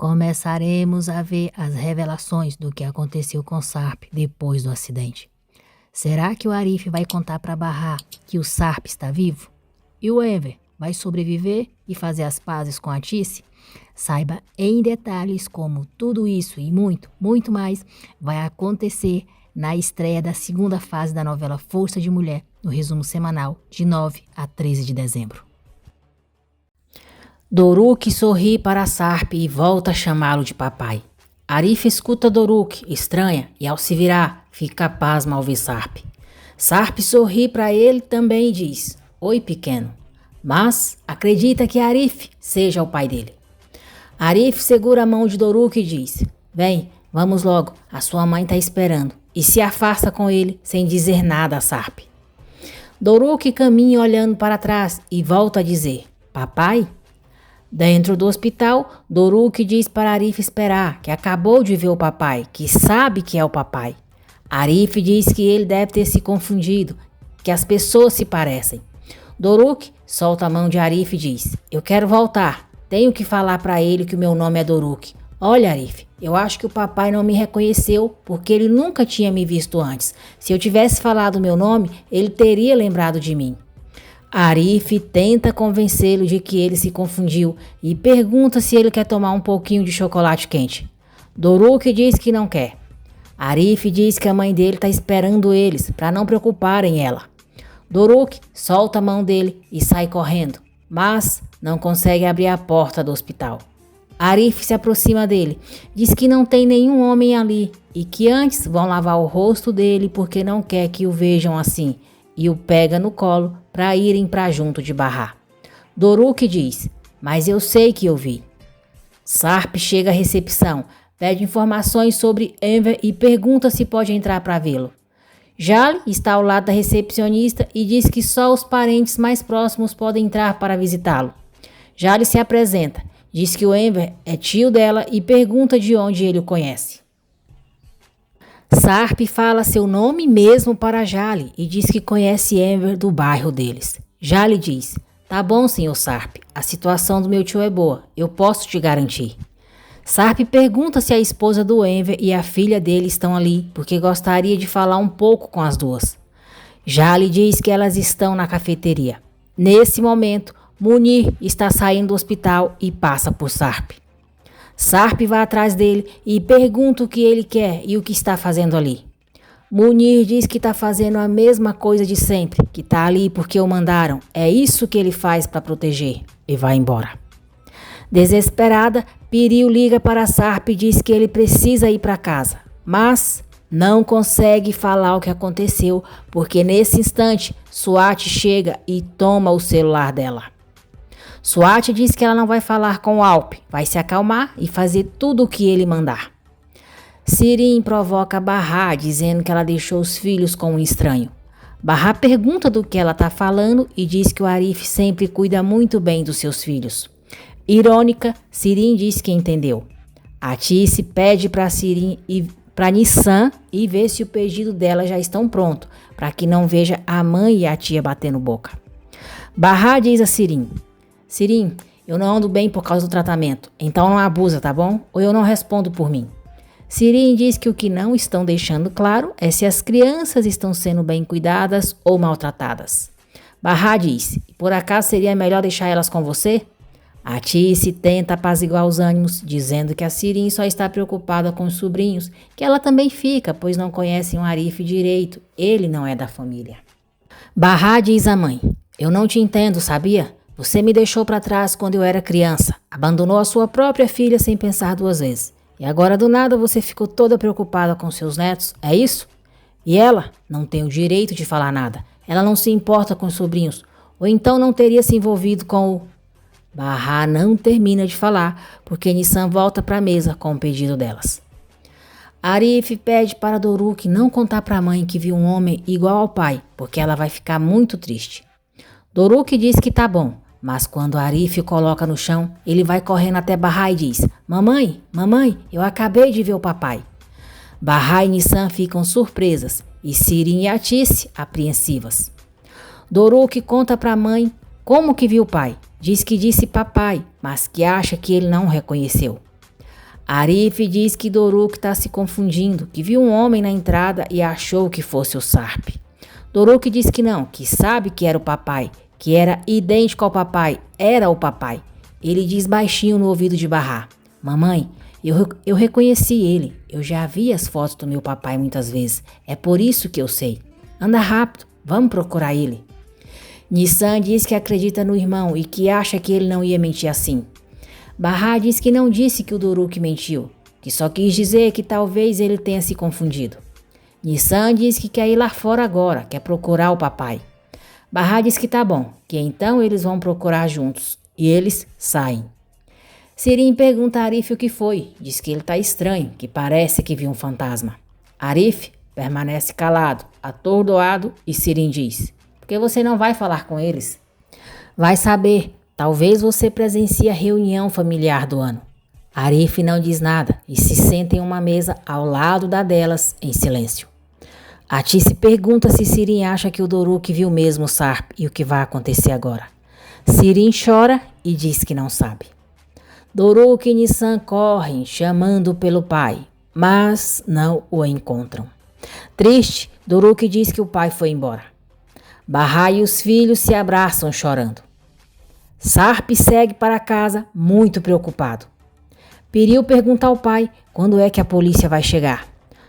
começaremos a ver as revelações do que aconteceu com Sarp depois do acidente. Será que o Arif vai contar para Bahar que o Sarp está vivo? E o Enver vai sobreviver e fazer as pazes com a Tice? Saiba em detalhes como tudo isso e muito, muito mais vai acontecer na estreia da segunda fase da novela Força de Mulher, no resumo semanal de 9 a 13 de dezembro. Doruk sorri para Sarp e volta a chamá-lo de papai. Arif escuta Doruk, estranha, e ao se virar, fica pasma ao ver Sarp. Sarp sorri para ele também e diz: "Oi, pequeno", mas acredita que Arif seja o pai dele. Arif segura a mão de Doruk e diz: "Vem, vamos logo, a sua mãe está esperando", e se afasta com ele sem dizer nada a Sarp. Doruk caminha olhando para trás e volta a dizer: "Papai?" Dentro do hospital, Doruk diz para Arif esperar, que acabou de ver o papai, que sabe que é o papai. Arif diz que ele deve ter se confundido, que as pessoas se parecem. Doruk solta a mão de Arif e diz: "Eu quero voltar, tenho que falar para ele que o meu nome é Doruk. Olha, Arif, eu acho que o papai não me reconheceu porque ele nunca tinha me visto antes. Se eu tivesse falado o meu nome, ele teria lembrado de mim." Arif tenta convencê-lo de que ele se confundiu e pergunta se ele quer tomar um pouquinho de chocolate quente. Doruk diz que não quer. Arif diz que a mãe dele está esperando eles para não preocuparem ela. Doruk solta a mão dele e sai correndo, mas não consegue abrir a porta do hospital. Arif se aproxima dele, diz que não tem nenhum homem ali e que antes vão lavar o rosto dele porque não quer que o vejam assim, e o pega no colo para irem para junto de Bahar. Doruk diz: "Mas eu sei que eu vi." Sarp chega à recepção, pede informações sobre Enver e pergunta se pode entrar para vê-lo. Jali está ao lado da recepcionista e diz que só os parentes mais próximos podem entrar para visitá-lo. Jali se apresenta, diz que o Enver é tio dela e pergunta de onde ele o conhece. Sarp fala seu nome mesmo para Jali e diz que conhece Enver do bairro deles. Jali diz: "Tá bom, senhor Sarp, a situação do meu tio é boa, eu posso te garantir." Sarp pergunta se a esposa do Enver e a filha dele estão ali, porque gostaria de falar um pouco com as duas. Jali diz que elas estão na cafeteria. Nesse momento, Munir está saindo do hospital e passa por Sarp. Sarp vai atrás dele e pergunta o que ele quer e o que está fazendo ali. Munir diz que está fazendo a mesma coisa de sempre, que está ali porque o mandaram. É isso que ele faz para proteger, e vai embora. Desesperada, Piril liga para Sarp e diz que ele precisa ir para casa, mas não consegue falar o que aconteceu porque nesse instante Swat chega e toma o celular dela. Swat diz que ela não vai falar com o Alp, vai se acalmar e fazer tudo o que ele mandar. Sirin provoca Bahar, dizendo que ela deixou os filhos com um estranho. Bahar pergunta do que ela está falando e diz que o Arif sempre cuida muito bem dos seus filhos. Irônica, Sirin diz que entendeu. A Tice pede para Sirin e para Nissan e ver se o pedido dela já estão pronto, para que não veja a mãe e a tia batendo boca. Bahar diz a Sirin: "Sirin, eu não ando bem por causa do tratamento, então não abusa, tá bom? Ou eu não respondo por mim." Sirin diz que o que não estão deixando claro é se as crianças estão sendo bem cuidadas ou maltratadas. Bahar diz: "Por acaso seria melhor deixar elas com você?" A Tice tenta apaziguar os ânimos, dizendo que a Sirin só está preocupada com os sobrinhos, que ela também fica, pois não conhecem o Arif direito, ele não é da família. Bahar diz à mãe: "Eu não te entendo, sabia? Você me deixou para trás quando eu era criança, abandonou a sua própria filha sem pensar duas vezes. E agora do nada você ficou toda preocupada com seus netos, é isso? E ela não tem o direito de falar nada, ela não se importa com os sobrinhos, ou então não teria se envolvido com o..." Bahar não termina de falar, porque Nissan volta para a mesa com o pedido delas. Arif pede para Doruk não contar para a mãe que viu um homem igual ao pai, porque ela vai ficar muito triste. Doruk diz que tá bom, mas quando Arif o coloca no chão, ele vai correndo até Bahar e diz: Mamãe, eu acabei de ver o papai." Bahar e Nissan ficam surpresas e Sirin e Atice apreensivas. Doruk conta para a mãe como que viu o pai. Diz que disse papai, mas que acha que ele não o reconheceu. Arif diz que Doruk está se confundindo, que viu um homem na entrada e achou que fosse o Sarp. Doruk diz que não, que sabe que era o papai, que era idêntico ao papai, era o papai. Ele diz baixinho no ouvido de Bahá: mamãe, eu reconheci ele, eu já vi as fotos do meu papai muitas vezes, é por isso que eu sei. Anda rápido, vamos procurar ele. Nissan diz que acredita no irmão e que acha que ele não ia mentir assim. Bahá diz que não disse que o Doruk mentiu, que só quis dizer que talvez ele tenha se confundido. Nissan diz que quer ir lá fora agora, quer procurar o papai. Bahá diz que tá bom, que então eles vão procurar juntos, e eles saem. Sirin pergunta a Arif o que foi, diz que ele tá estranho, que parece que viu um fantasma. Arif permanece calado, atordoado, e Sirin diz: por que você não vai falar com eles? Vai saber, talvez você presencie a reunião familiar do ano. Arif não diz nada e se senta em uma mesa ao lado da delas, em silêncio. Atice pergunta se Sirin acha que o Doruk viu mesmo o Sarp e o que vai acontecer agora. Sirin chora e diz que não sabe. Doruk e Nissan correm, chamando pelo pai, mas não o encontram. Triste, Doruk diz que o pai foi embora. Bahá e os filhos se abraçam chorando. Sarp segue para casa, muito preocupado. Piril pergunta ao pai quando é que a polícia vai chegar.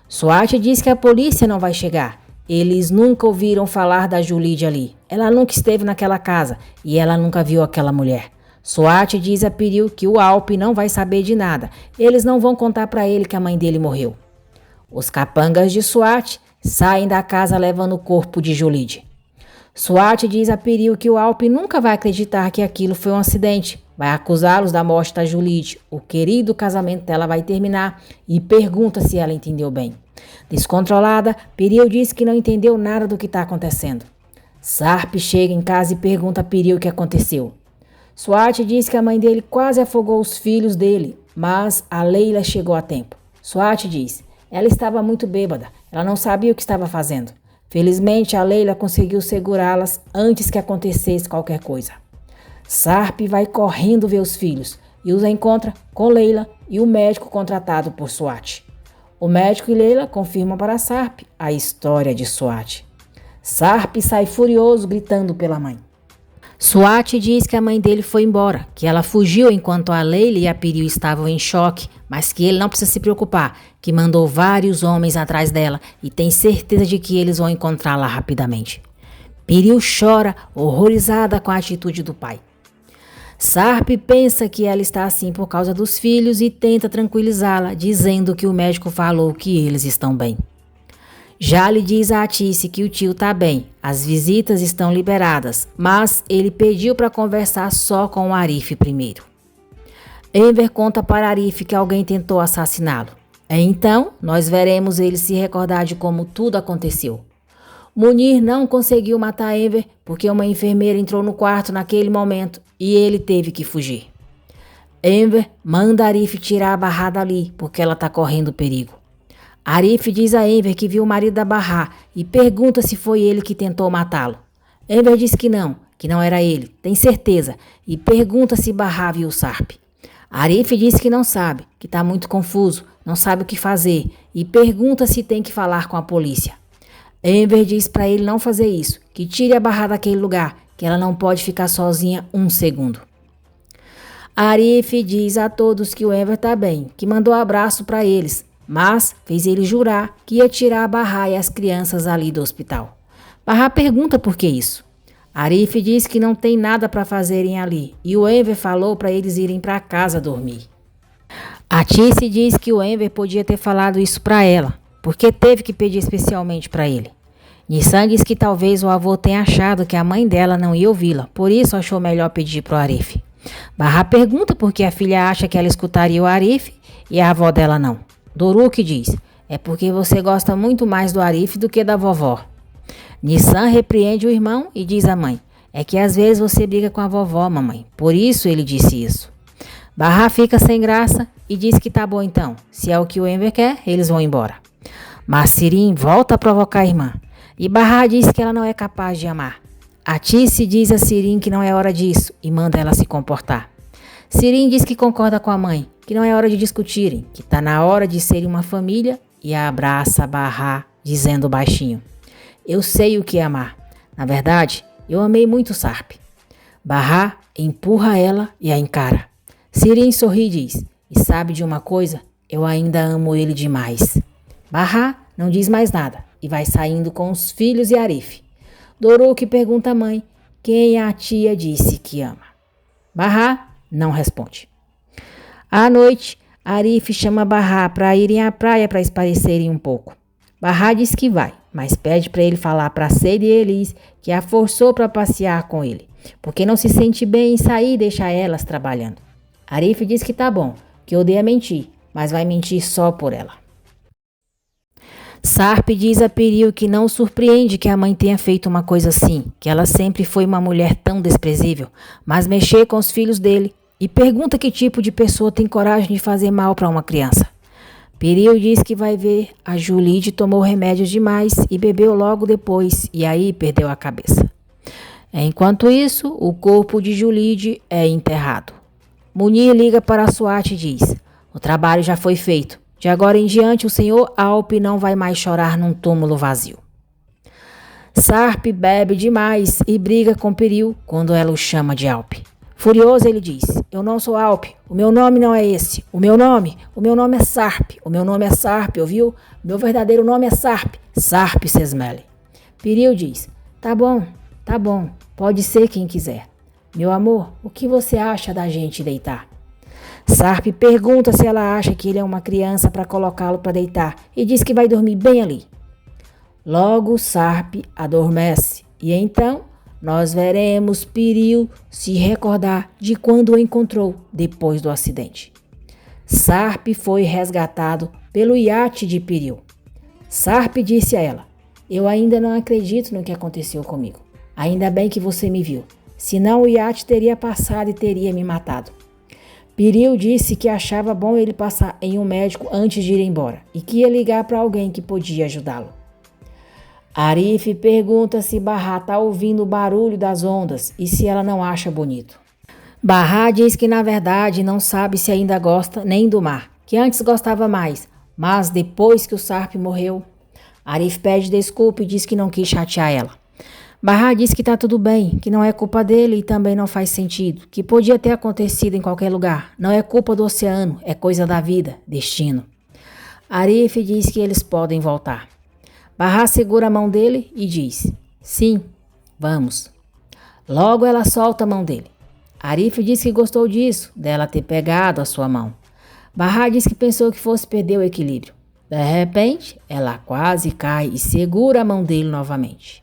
Swati diz que a polícia não vai chegar. Eles nunca ouviram falar da Julide ali. Ela nunca esteve naquela casa e ela nunca viu aquela mulher. Swati diz a Piril que o Alpe não vai saber de nada. Eles não vão contar para ele que a mãe dele morreu. Os capangas de Swati saem da casa levando o corpo de Julide. Swati diz a Piril que o Alpe nunca vai acreditar que aquilo foi um acidente. Vai acusá-los da morte da Julide. O querido casamento dela vai terminar e pergunta se ela entendeu bem. Descontrolada, Piril diz que não entendeu nada do que está acontecendo. Sarp chega em casa e pergunta a Piril o que aconteceu. Swati diz que a mãe dele quase afogou os filhos dele, mas a Leila chegou a tempo. Swati diz: ela estava muito bêbada, ela não sabia o que estava fazendo. Felizmente, a Leila conseguiu segurá-las antes que acontecesse qualquer coisa. Sarp vai correndo ver os filhos e os encontra com Leila e o médico contratado por Swati. O médico e Leila confirmam para Sarp a história de Swati. Sarp sai furioso, gritando pela mãe. Swati diz que a mãe dele foi embora, que ela fugiu enquanto a Leila e a Piril estavam em choque, mas que ele não precisa se preocupar, que mandou vários homens atrás dela e tem certeza de que eles vão encontrá-la rapidamente. Piril chora, horrorizada com a atitude do pai. Sarp pensa que ela está assim por causa dos filhos e tenta tranquilizá-la, dizendo que o médico falou que eles estão bem. Jali diz a Atice que o tio está bem, as visitas estão liberadas, mas ele pediu para conversar só com o Arif primeiro. Enver conta para Arif que alguém tentou assassiná-lo. Então, nós veremos ele se recordar de como tudo aconteceu. Munir não conseguiu matar Enver porque uma enfermeira entrou no quarto naquele momento e ele teve que fugir. Enver manda Arif tirar a Bahá dali porque ela está correndo perigo. Arif diz a Enver que viu o marido da Bahá e pergunta se foi ele que tentou matá-lo. Enver diz que não era ele, tem certeza, e pergunta se Bahá viu o Sarp. Arif diz que não sabe, que está muito confuso, não sabe o que fazer e pergunta se tem que falar com a polícia. Enver diz para ele não fazer isso, que tire a Bahá daquele lugar, que ela não pode ficar sozinha um segundo. Arif diz a todos que o Enver está bem, que mandou abraço para eles, mas fez ele jurar que ia tirar a Bahá e as crianças ali do hospital. Bahá pergunta por que isso. Arif diz que não tem nada para fazerem ali e o Enver falou para eles irem para casa dormir. Atice diz que o Enver podia ter falado isso para ela, porque teve que pedir especialmente para ele. Nissan diz que talvez o avô tenha achado que a mãe dela não ia ouvi-la, por isso achou melhor pedir para o Arif. Bahá pergunta por que a filha acha que ela escutaria o Arif e a avó dela não. Doruk diz: é porque você gosta muito mais do Arif do que da vovó. Nissan repreende o irmão e diz à mãe: é que às vezes você briga com a vovó, mamãe. Por isso ele disse isso. Bahá fica sem graça e diz que tá bom então. Se é o que o Enver quer, eles vão embora. Mas Sirin volta a provocar a irmã. E Bahá diz que ela não é capaz de amar. Atice diz a Sirin que não é hora disso e manda ela se comportar. Sirim diz que concorda com a mãe, que não é hora de discutirem, que tá na hora de serem uma família e abraça Bahá, dizendo baixinho: eu sei o que é amar. Na verdade, eu amei muito Sarp. Bahá empurra ela e a encara. Sirim sorri e diz: e sabe de uma coisa? Eu ainda amo ele demais. Bahá não diz mais nada e vai saindo com os filhos e Arif. Doruk pergunta à mãe quem a tia disse que ama. Bahá não responde. À noite, Arif chama Bahá para irem à praia para esparecerem um pouco. Bahá diz que vai, mas pede para ele falar para Seyd e Elis que a forçou para passear com ele, porque não se sente bem em sair e deixar elas trabalhando. Arif diz que tá bom, que odeia mentir, mas vai mentir só por ela. Sarp diz a Piril que não o surpreende que a mãe tenha feito uma coisa assim, que ela sempre foi uma mulher tão desprezível, mas mexer com os filhos dele, e pergunta que tipo de pessoa tem coragem de fazer mal para uma criança. Piril diz que vai ver a Julide tomou remédios demais e bebeu logo depois, e aí perdeu a cabeça. Enquanto isso, o corpo de Julide é enterrado. Munir liga para a SWAT e diz: o trabalho já foi feito. De agora em diante, o senhor Alp não vai mais chorar num túmulo vazio. Sarp bebe demais e briga com Piril quando ela o chama de Alp. Furioso, ele diz: eu não sou Alp, o meu nome não é esse. O meu nome é Sarp. O meu nome é Sarp, ouviu? Meu verdadeiro nome é Sarp. Sarp Sesmele. Piril diz: tá bom, pode ser quem quiser. Meu amor, o que você acha da gente deitar? Sarp pergunta se ela acha que ele é uma criança para colocá-lo para deitar e diz que vai dormir bem ali. Logo Sarp adormece e então nós veremos Piril se recordar de quando o encontrou depois do acidente. Sarp foi resgatado pelo iate de Piril. Sarp disse a ela: eu ainda não acredito no que aconteceu comigo. Ainda bem que você me viu, senão o iate teria passado e teria me matado. Piril disse que achava bom ele passar em um médico antes de ir embora e que ia ligar para alguém que podia ajudá-lo. Arif pergunta se Bahá está ouvindo o barulho das ondas e se ela não acha bonito. Bahá diz que na verdade não sabe se ainda gosta nem do mar, que antes gostava mais, mas depois que o Sarp morreu. Arif pede desculpa e diz que não quis chatear ela. Bahá diz que tá tudo bem, que não é culpa dele e também não faz sentido, que podia ter acontecido em qualquer lugar, não é culpa do oceano, é coisa da vida, destino. Arif diz que eles podem voltar. Bahá segura a mão dele e diz: sim, vamos. Logo ela solta a mão dele. Arif diz que gostou disso, dela ter pegado a sua mão. Bahá diz que pensou que fosse perder o equilíbrio. De repente, ela quase cai e segura a mão dele novamente.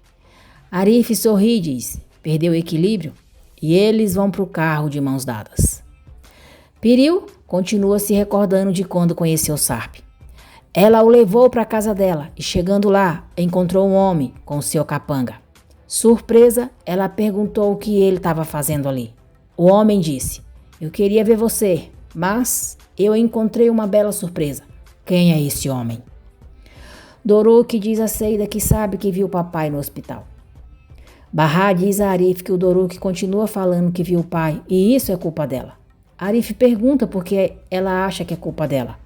Arif sorri e diz: perdeu o equilíbrio? E eles vão para o carro de mãos dadas. Piril continua se recordando de quando conheceu Sarp. Ela o levou para a casa dela e, chegando lá, encontrou um homem com seu capanga. Surpresa, ela perguntou o que ele estava fazendo ali. O homem disse: eu queria ver você, mas eu encontrei uma bela surpresa. Quem é esse homem? Doruk diz a Seida que sabe que viu o papai no hospital. Bahá diz a Arif que o Doruk continua falando que viu o pai e isso é culpa dela. Arif pergunta por que ela acha que é culpa dela.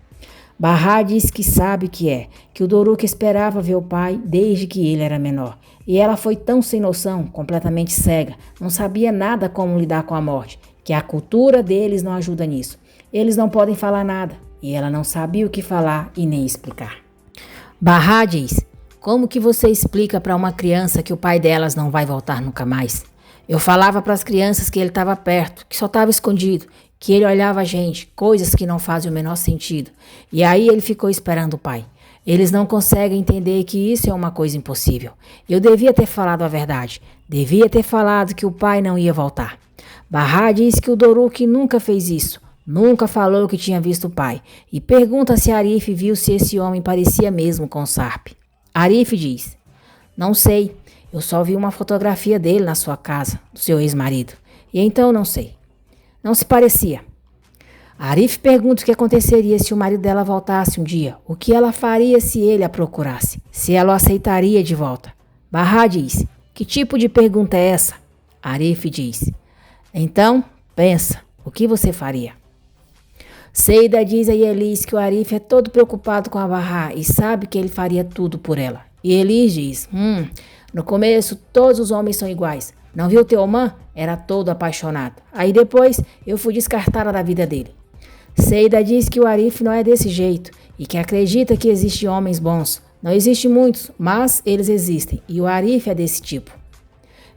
Bahá diz que sabe que o Doruk esperava ver o pai desde que ele era menor. E ela foi tão sem noção, completamente cega, não sabia nada como lidar com a morte, que a cultura deles não ajuda nisso. Eles não podem falar nada, e ela não sabia o que falar e nem explicar. Bahá diz: como que você explica para uma criança que o pai delas não vai voltar nunca mais? Eu falava para as crianças que ele estava perto, que só estava escondido, que ele olhava a gente, coisas que não fazem o menor sentido. E aí ele ficou esperando o pai. Eles não conseguem entender que isso é uma coisa impossível. Eu devia ter falado a verdade. Devia ter falado que o pai não ia voltar. Bahá diz que o Doruk nunca fez isso. Nunca falou que tinha visto o pai. E pergunta se Arif viu se esse homem parecia mesmo com Sarp. Arif diz: não sei. Eu só vi uma fotografia dele na sua casa, do seu ex-marido. E então não sei. Não se parecia. Arif pergunta o que aconteceria se o marido dela voltasse um dia. O que ela faria se ele a procurasse? Se ela o aceitaria de volta? Bahá diz: que tipo de pergunta é essa? Arif diz: então, pensa. O O que você faria? Seida diz a Elis que o Arif é todo preocupado com a Bahá e sabe que ele faria tudo por ela. E Elis diz, no começo todos os homens são iguais. Não viu Teomã? Era todo apaixonado. Aí depois eu fui descartada da vida dele. Seida diz que o Arif não é desse jeito e que acredita que existem homens bons. Não existem muitos, mas eles existem e o Arif é desse tipo.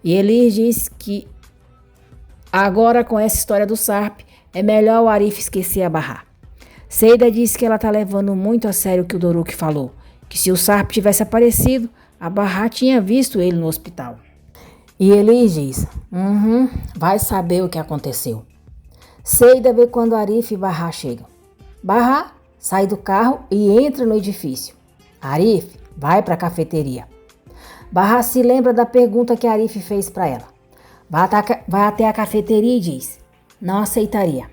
E Elis diz que agora com essa história do Sarp, é melhor o Arif esquecer a Bahá. Seida diz que ela tá levando muito a sério o que o Doruk falou, que se o Sarp tivesse aparecido, a Bahá tinha visto ele no hospital. E Elis diz, vai saber o que aconteceu. Seida vê quando Arif e Bahá chegam. Bahá sai do carro e entra no edifício. Arif vai para a cafeteria. Bahá se lembra da pergunta que Arif fez para ela. Vai até a cafeteria e diz, não aceitaria.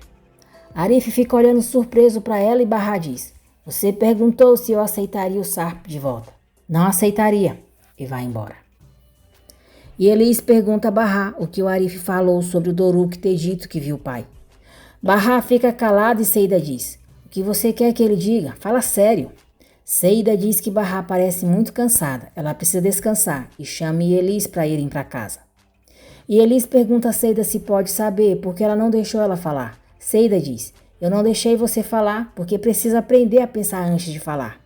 Arif fica olhando surpreso para ela e Bahá diz, você perguntou se eu aceitaria o Sarp de volta. Não aceitaria. E vai embora. E Elis pergunta a Bahá o que o Arif falou sobre o Doruk ter dito que viu o pai. Bahá fica calado e Seida diz, o que você quer que ele diga? Fala sério. Seida diz que Bahá parece muito cansada, ela precisa descansar e chama Elis para irem para casa. E Elis pergunta a Seida se pode saber porque ela não deixou ela falar. Seida diz, eu não deixei você falar porque precisa aprender a pensar antes de falar.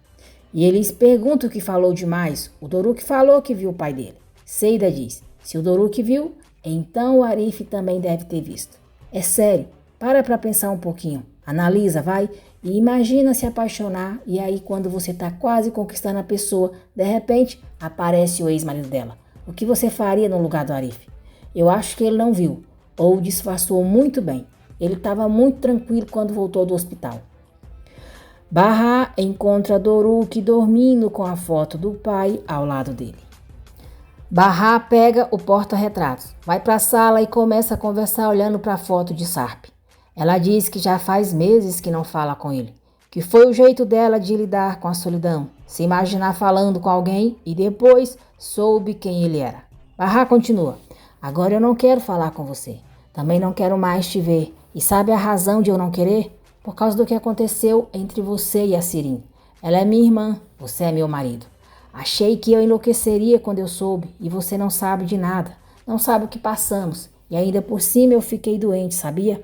E Elis pergunta o que falou demais. O Doruk falou que viu o pai dele. Seida diz, se o Doruk viu, então o Arif também deve ter visto. É sério, para pensar um pouquinho. Analisa, vai, e imagina se apaixonar e aí quando você está quase conquistando a pessoa, de repente aparece o ex-marido dela. O que você faria no lugar do Arif? Eu acho que ele não viu, ou disfarçou muito bem. Ele estava muito tranquilo quando voltou do hospital. Bahá encontra Doruk dormindo com a foto do pai ao lado dele. Bahá pega o porta-retratos, vai para a sala e começa a conversar olhando para a foto de Sarp. Ela diz que já faz meses que não fala com ele, que foi o jeito dela de lidar com a solidão, se imaginar falando com alguém e depois soube quem ele era. Bahá continua. Agora eu não quero falar com você. Também não quero mais te ver. E sabe a razão de eu não querer? Por causa do que aconteceu entre você e a Sirin. Ela é minha irmã, você é meu marido. Achei que eu enlouqueceria quando eu soube e você não sabe de nada. Não sabe o que passamos. E ainda por cima eu fiquei doente, sabia?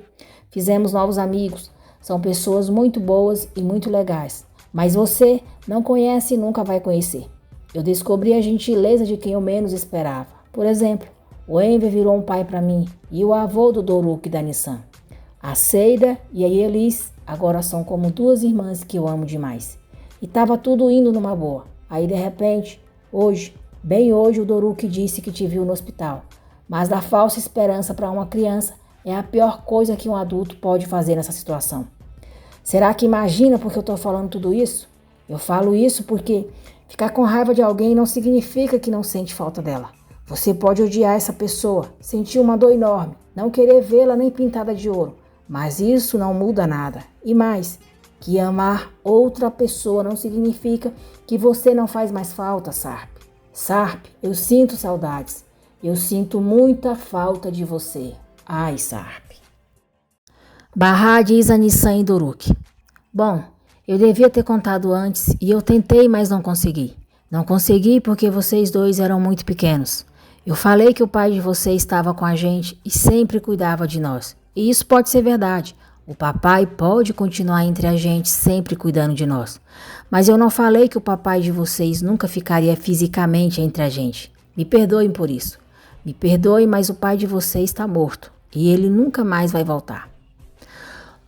Fizemos novos amigos. São pessoas muito boas e muito legais. Mas você não conhece e nunca vai conhecer. Eu descobri a gentileza de quem eu menos esperava. Por exemplo, o Enver virou um pai para mim e o avô do Doruk e da Nissan. A Seida e a Elis agora são como duas irmãs que eu amo demais. E estava tudo indo numa boa. Aí de repente, hoje, bem hoje o Doruk disse que te viu no hospital. Mas dar falsa esperança para uma criança é a pior coisa que um adulto pode fazer nessa situação. Será que imagina porque eu estou falando tudo isso? Eu falo isso porque ficar com raiva de alguém não significa que não sente falta dela. Você pode odiar essa pessoa, sentir uma dor enorme, não querer vê-la nem pintada de ouro, mas isso não muda nada. E mais, que amar outra pessoa não significa que você não faz mais falta, Sarp. Sarp, eu sinto saudades. Eu sinto muita falta de você. Ai, Sarp. Bahá diz a Nissan e Doruk. Bom, eu devia ter contado antes e eu tentei, mas não consegui. Não consegui porque vocês dois eram muito pequenos. Eu falei que o pai de vocês estava com a gente e sempre cuidava de nós. E isso pode ser verdade. O papai pode continuar entre a gente sempre cuidando de nós. Mas eu não falei que o papai de vocês nunca ficaria fisicamente entre a gente. Me perdoem por isso. Me perdoem, mas o pai de vocês está morto. E ele nunca mais vai voltar.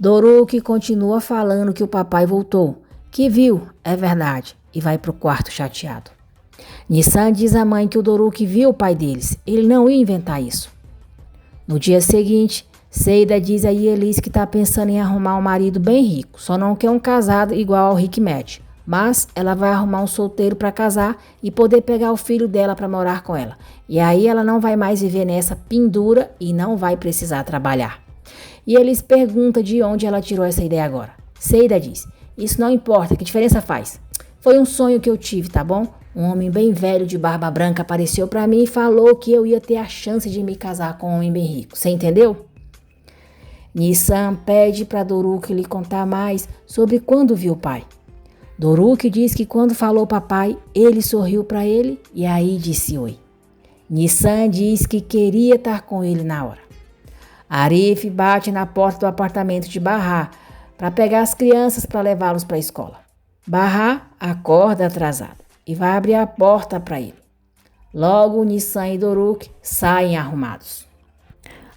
Doruk continua falando que o papai voltou. Que viu, é verdade. E vai para o quarto chateado. Nissan diz à mãe que o Doruk viu o pai deles. Ele não ia inventar isso. No dia seguinte, Seida diz a Elis que está pensando em arrumar um marido bem rico. Só não quer um casado igual ao Hikmet. Mas ela vai arrumar um solteiro para casar e poder pegar o filho dela para morar com ela. E aí ela não vai mais viver nessa pendura e não vai precisar trabalhar. E Elis pergunta de onde ela tirou essa ideia agora. Seida diz, isso não importa, que diferença faz? Foi um sonho que eu tive, tá bom? Um homem bem velho de barba branca apareceu para mim e falou que eu ia ter a chance de me casar com um homem bem rico. Você entendeu? Nissan pede para Doruk lhe contar mais sobre quando viu o pai. Doruk diz que quando falou papai, ele sorriu para ele e aí disse oi. Nissan diz que queria estar com ele na hora. Arif bate na porta do apartamento de Bahá para pegar as crianças para levá-los para a escola. Bahá acorda atrasado e vai abrir a porta para ele. Logo, Nissan e Doruk saem arrumados.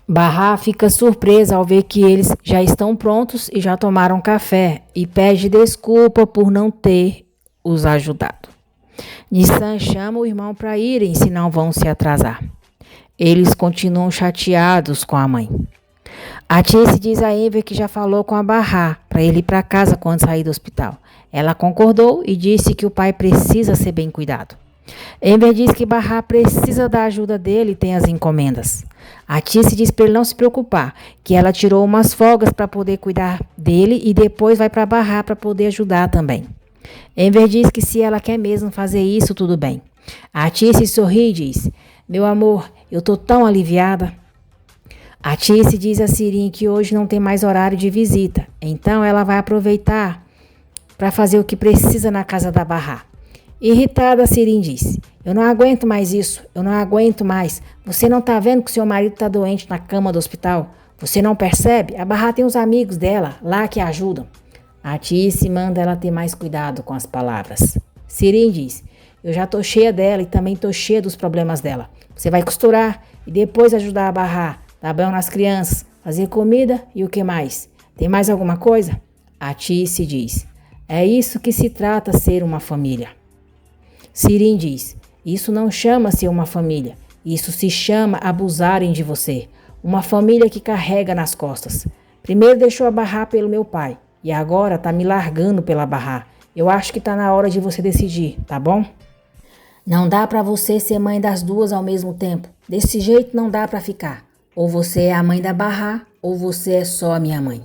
Bahá fica surpresa ao ver que eles já estão prontos e já tomaram café e pede desculpa por não ter os ajudado. Nissan chama o irmão para irem, senão vão se atrasar. Eles continuam chateados com a mãe. A Tice diz a Enver que já falou com a Bahá para ele ir para casa quando sair do hospital. Ela concordou e disse que o pai precisa ser bem cuidado. Enver diz que Bahá precisa da ajuda dele e tem as encomendas. A Tice diz para ele não se preocupar, que ela tirou umas folgas para poder cuidar dele e depois vai para Bahá para poder ajudar também. Enver diz que se ela quer mesmo fazer isso, tudo bem. A Tice sorri e diz: meu amor, eu tô tão aliviada. A Tice diz a Sirin que hoje não tem mais horário de visita, então ela vai aproveitar para fazer o que precisa na casa da Bahá. Irritada, a Sirin disse: eu não aguento mais isso, eu não aguento mais. Você não tá vendo que seu marido tá doente na cama do hospital? Você não percebe? A Bahá tem os amigos dela lá que a ajudam. A Tice manda ela ter mais cuidado com as palavras. Sirin diz: eu já tô cheia dela e também tô cheia dos problemas dela. Você vai costurar e depois ajudar a Bahá, dar banho nas crianças, fazer comida e o que mais? Tem mais alguma coisa? A Tice diz: é isso que se trata ser uma família. Sirin diz: isso não chama ser uma família, isso se chama abusarem de você. Uma família que carrega nas costas. Primeiro deixou a Bahá pelo meu pai e agora tá me largando pela Bahá. Eu acho que tá na hora de você decidir, tá bom? Não dá pra você ser mãe das duas ao mesmo tempo. Desse jeito não dá pra ficar. Ou você é a mãe da Bahá, ou você é só a minha mãe.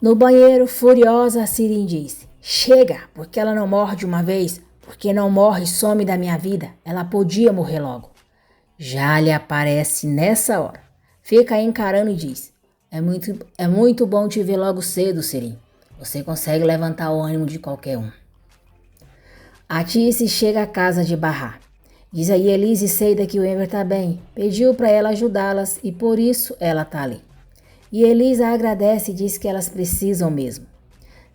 No banheiro, furiosa, a Sirin diz: chega, porque ela não morre de uma vez. Porque não morre e some da minha vida. Ela podia morrer logo. Jale aparece nessa hora. Fica aí encarando e diz: é muito bom te ver logo cedo, Sirin. Você consegue levantar o ânimo de qualquer um. A Tice chega à casa de Bahá. Diz a Elise e Seida que o Enver tá bem. Pediu para ela ajudá-las e por isso ela tá ali. E Elise agradece e diz que elas precisam mesmo.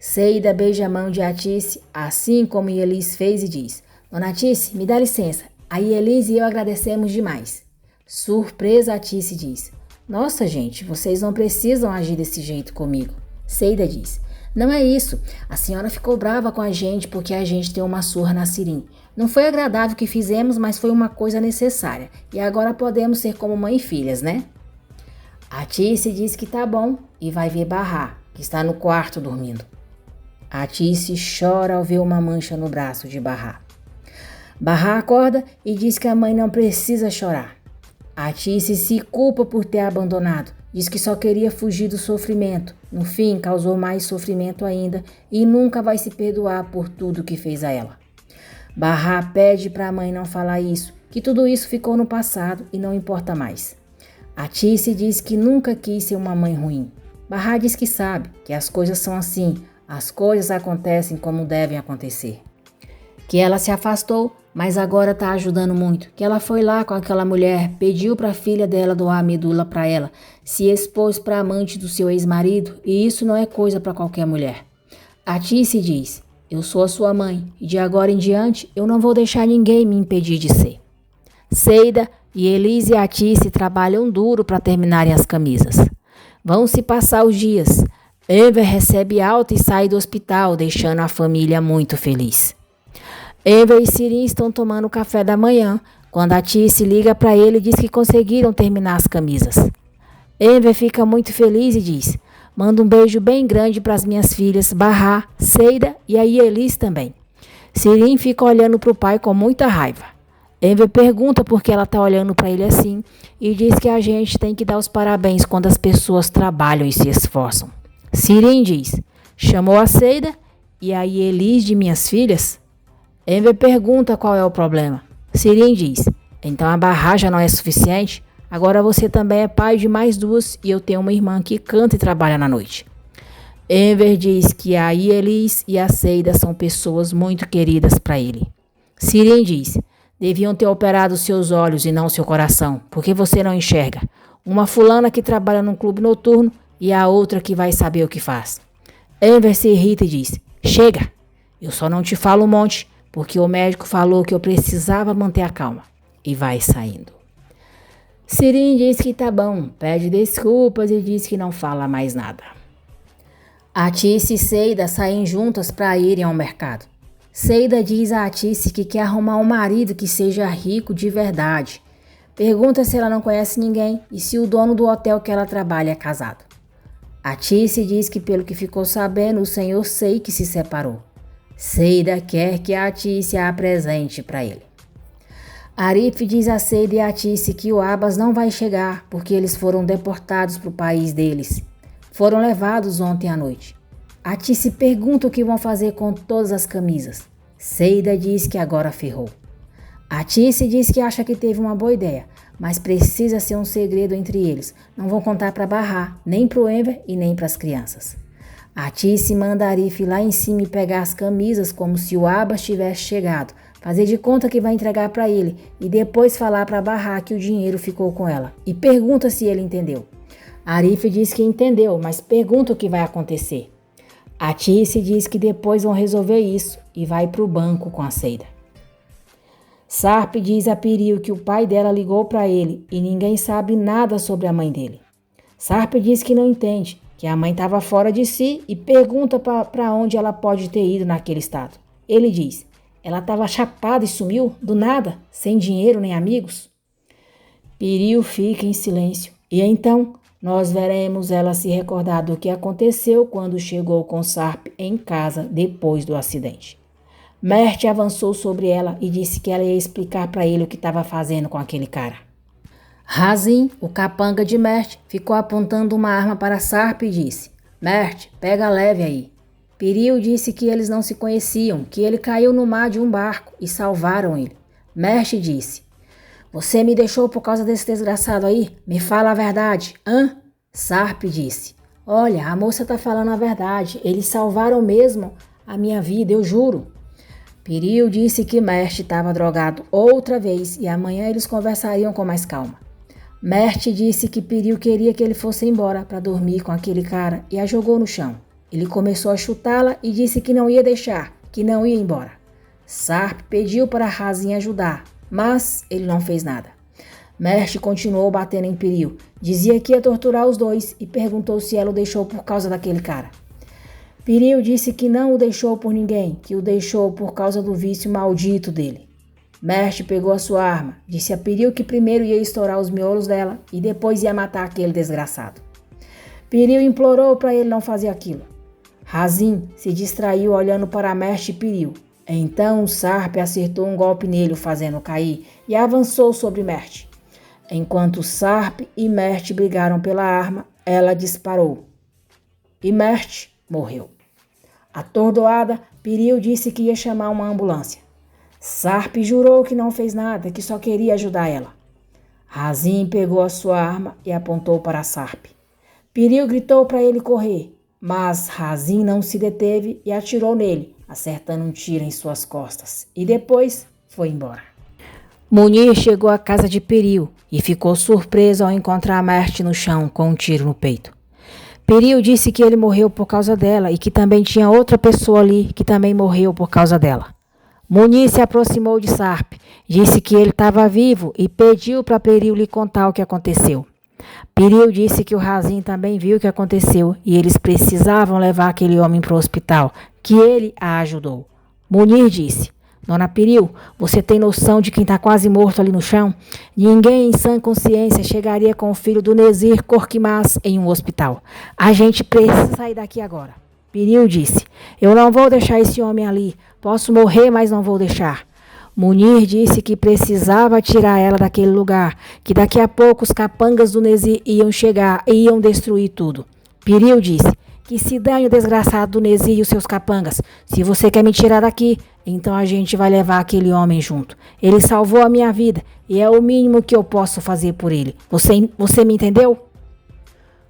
Seida beija a mão de Atice, assim como Elise fez e diz: Dona Atice, me dá licença. Aí Elise e eu agradecemos demais. Surpresa, Atice diz: Nossa, gente, vocês não precisam agir desse jeito comigo. Seida diz: Não é isso. A senhora ficou brava com a gente porque a gente deu uma surra na Sirin. Não foi agradável o que fizemos, mas foi uma coisa necessária. E agora podemos ser como mãe e filhas, né? Atice diz que tá bom e vai ver Bahá, que está no quarto dormindo. Atice chora ao ver uma mancha no braço de Bahá. Bahá acorda e diz que a mãe não precisa chorar. Atice se culpa por ter abandonado. Diz que só queria fugir do sofrimento. No fim, causou mais sofrimento ainda e nunca vai se perdoar por tudo que fez a ela. Bahá pede para a mãe não falar isso, que tudo isso ficou no passado e não importa mais. Atice diz que nunca quis ser uma mãe ruim. Bahá diz que sabe, que as coisas são assim, as coisas acontecem como devem acontecer. Que ela se afastou, mas agora está ajudando muito. Que ela foi lá com aquela mulher, pediu para a filha dela doar a medula para ela, se expôs para a amante do seu ex-marido e isso não é coisa para qualquer mulher. Atice diz: Eu sou a sua mãe e de agora em diante eu não vou deixar ninguém me impedir de ser. Seida e Elise e Atice trabalham duro para terminarem as camisas. Vão se passar os dias. Enver recebe alta e sai do hospital, deixando a família muito feliz. Enver e Sirin estão tomando café da manhã, quando a Tice liga para ele e diz que conseguiram terminar as camisas. Enver fica muito feliz e diz: Manda um beijo bem grande para as minhas filhas, Bahá, Seida e a Elise também. Sirin fica olhando para o pai com muita raiva. Enver pergunta por que ela está olhando para ele assim e diz que a gente tem que dar os parabéns quando as pessoas trabalham e se esforçam. Sirin diz: Chamou a Seida e a Elise de minhas filhas? Enver pergunta qual é o problema. Sirin diz: Então a Bahá já não é suficiente? Agora você também é pai de mais 2 e eu tenho uma irmã que canta e trabalha na noite. Enver diz que a Ielis e a Seida são pessoas muito queridas para ele. Sirin diz: deviam ter operado seus olhos e não seu coração, porque você não enxerga. Uma fulana que trabalha num clube noturno e a outra que vai saber o que faz. Enver se irrita e diz: chega, eu só não te falo um monte, porque o médico falou que eu precisava manter a calma. E vai saindo. Sirin diz que tá bom, pede desculpas e diz que não fala mais nada. Atice e Seida saem juntas para irem ao mercado. Seida diz a Atice que quer arrumar um marido que seja rico de verdade. Pergunta se ela não conhece ninguém e se o dono do hotel que ela trabalha é casado. Atice diz que pelo que ficou sabendo, o senhor Seik se separou. Seida quer que a Atice a apresente para ele. Arif diz a Seida e a Atice que o Abbas não vai chegar porque eles foram deportados para o país deles. Foram levados ontem à noite. Atice pergunta o que vão fazer com todas as camisas. Seida diz que agora ferrou. Atice diz que acha que teve uma boa ideia, mas precisa ser um segredo entre eles. Não vão contar para Barra, nem para o Enver e nem para as crianças. Atice manda Arif lá em cima e pegar as camisas como se o Abbas tivesse chegado, fazer de conta que vai entregar para ele e depois falar para Barra que o dinheiro ficou com ela e pergunta se ele entendeu. Arif diz que entendeu, mas pergunta o que vai acontecer. Atice diz que depois vão resolver isso e vai para o banco com a Seida. Sarp diz a Piril que o pai dela ligou para ele e ninguém sabe nada sobre a mãe dele. Sarp diz que não entende, que a mãe estava fora de si e pergunta para onde ela pode ter ido naquele estado. Ele diz: ela estava chapada e sumiu, do nada, sem dinheiro nem amigos. Piril fica em silêncio e então nós veremos ela se recordar do que aconteceu quando chegou com Sarp em casa depois do acidente. Mert avançou sobre ela e disse que ela ia explicar para ele o que estava fazendo com aquele cara. Razin, o capanga de Mert, ficou apontando uma arma para Sarp e disse: Mert, pega leve aí. Piril disse que eles não se conheciam, que ele caiu no mar de um barco e salvaram ele. Mert disse: você me deixou por causa desse desgraçado aí? Me fala a verdade, hã? Sarp disse: olha, a moça tá falando a verdade. Eles salvaram mesmo a minha vida, eu juro. Piril disse que Mert estava drogado outra vez e amanhã eles conversariam com mais calma. Mert disse que Piril queria que ele fosse embora para dormir com aquele cara e a jogou no chão. Ele começou a chutá-la e disse que não ia deixar, que não ia embora. Sarp pediu para Razin ajudar, mas ele não fez nada. Mert continuou batendo em Piril, dizia que ia torturar os dois e perguntou se ela o deixou por causa daquele cara. Piril disse que não o deixou por ninguém, que o deixou por causa do vício maldito dele. Mert pegou a sua arma, disse a Piril que primeiro ia estourar os miolos dela e depois ia matar aquele desgraçado. Piril implorou para ele não fazer aquilo. Razin se distraiu olhando para Mert e Piril. Então Sarp acertou um golpe nele, o fazendo cair, e avançou sobre Mert. Enquanto Sarp e Mert brigaram pela arma, ela disparou. E Mert morreu. Atordoada, Piril disse que ia chamar uma ambulância. Sarp jurou que não fez nada, que só queria ajudar ela. Razin pegou a sua arma e apontou para Sarp. Piril gritou para ele correr, mas Razin não se deteve e atirou nele, acertando um tiro em suas costas, e depois foi embora. Munir chegou à casa de Piril e ficou surpreso ao encontrar Mert no chão com um tiro no peito. Piril disse que ele morreu por causa dela e que também tinha outra pessoa ali que também morreu por causa dela. Munir se aproximou de Sarp, disse que ele estava vivo e pediu para Piril lhe contar o que aconteceu. Piril disse que o Razin também viu o que aconteceu e eles precisavam levar aquele homem para o hospital, que ele a ajudou. Munir disse: Dona Piril, você tem noção de quem está quase morto ali no chão? Ninguém em sã consciência chegaria com o filho do Nezir Korkmaz em um hospital. A gente precisa sair daqui agora. Piril disse: eu não vou deixar esse homem ali. Posso morrer, mas não vou deixar. Munir disse que precisava tirar ela daquele lugar, que daqui a pouco os capangas do Nezir iam chegar e iam destruir tudo. Piril disse: que se dane o desgraçado do Nezir e os seus capangas. Se você quer me tirar daqui, então a gente vai levar aquele homem junto. Ele salvou a minha vida e é o mínimo que eu posso fazer por ele. Você me entendeu?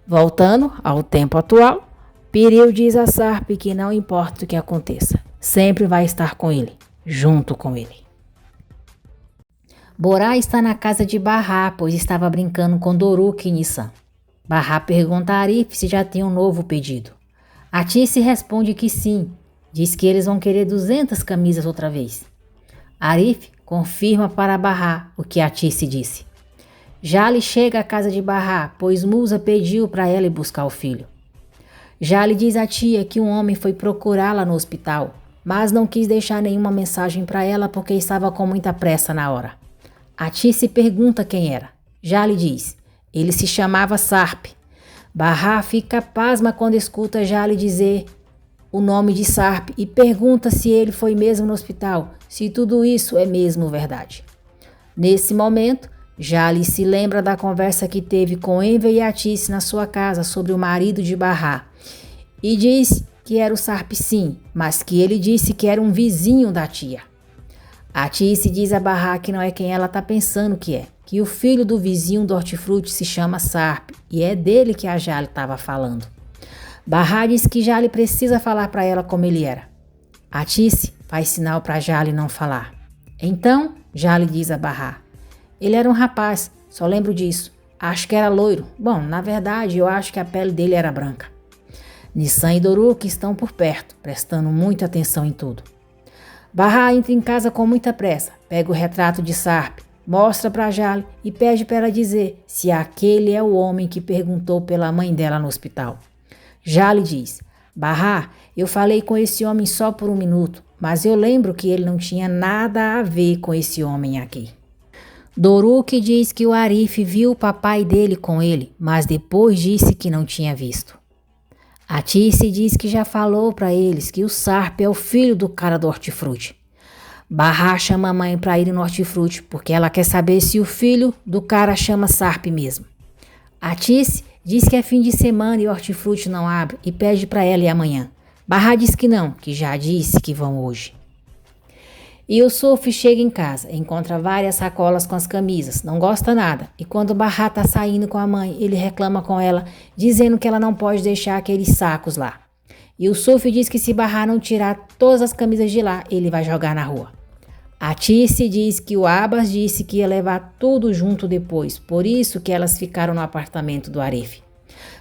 Voltando ao tempo atual, Piriu diz a Sarp que não importa o que aconteça, sempre vai estar com ele, junto com ele. Borá está na casa de Barra, pois estava brincando com Doruk e Nissan. Barra pergunta a Arif se já tem um novo pedido. Atice responde que sim, diz que eles vão querer 200 camisas outra vez. Arif confirma para Barra o que Atice disse. Jale chega à casa de Barra, pois Musa pediu para ela ir buscar o filho. Jale diz à tia que um homem foi procurá-la no hospital, mas não quis deixar nenhuma mensagem para ela porque estava com muita pressa na hora. Atice pergunta quem era. Jale diz, ele se chamava Sarp. Barra fica pasma quando escuta Jale dizer o nome de Sarp e pergunta se ele foi mesmo no hospital, se tudo isso é mesmo verdade. Nesse momento, Jale se lembra da conversa que teve com Enver e Atice na sua casa sobre o marido de Barra e diz que era o Sarp sim, mas que ele disse que era um vizinho da tia. Atice diz a Barra que não é quem ela está pensando que é, que o filho do vizinho do hortifruti se chama Sarp e é dele que a Jale estava falando. Barra diz que Jale precisa falar para ela como ele era. Atice faz sinal para Jale não falar. Então, Jale diz a Barra, ele era um rapaz, só lembro disso. Acho que era loiro. Bom, na verdade, eu acho que a pele dele era branca. Nissan e Doruk estão por perto, prestando muita atenção em tudo. Barra entra em casa com muita pressa, pega o retrato de Sarp, mostra para Jale e pede para ela dizer se aquele é o homem que perguntou pela mãe dela no hospital. Jale diz, Barra, eu falei com esse homem só por 1 minuto, mas eu lembro que ele não tinha nada a ver com esse homem aqui. Doruk diz que o Arif viu o papai dele com ele, mas depois disse que não tinha visto. Atice diz que já falou para eles que o Sarp é o filho do cara do hortifruti. Barra chama a mãe para ir no hortifruti porque ela quer saber se o filho do cara chama Sarp mesmo. Atice diz que é fim de semana e o hortifruti não abre e pede para ela ir amanhã. Barra diz que não, que já disse que vão hoje. Yusuf chega em casa, encontra várias sacolas com as camisas, não gosta nada. E quando Barra está saindo com a mãe, ele reclama com ela, dizendo que ela não pode deixar aqueles sacos lá. Yusuf diz que se Barra não tirar todas as camisas de lá, ele vai jogar na rua. Atice diz que o Abbas disse que ia levar tudo junto depois, por isso que elas ficaram no apartamento do Arif.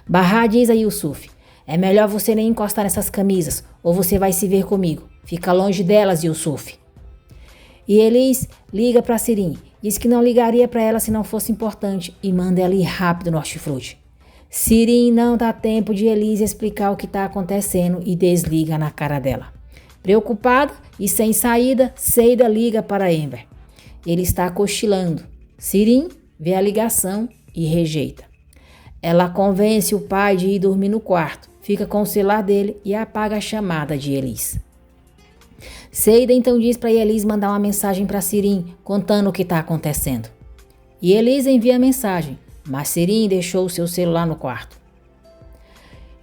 Barra diz a Yusuf, é melhor você nem encostar nessas camisas, ou você vai se ver comigo. Fica longe delas, Yusuf. E Elis liga para Sirin, diz que não ligaria para ela se não fosse importante e manda ela ir rápido no hortifruti. Sirin não dá tempo de Elis explicar o que está acontecendo e desliga na cara dela. Preocupada e sem saída, Seida liga para Enver. Ele está cochilando. Sirin vê a ligação e rejeita. Ela convence o pai de ir dormir no quarto, fica com o celular dele e apaga a chamada de Elis. Seida então diz para Elis mandar uma mensagem para Sirin, contando o que está acontecendo. E Elis envia a mensagem, mas Sirin deixou o seu celular no quarto.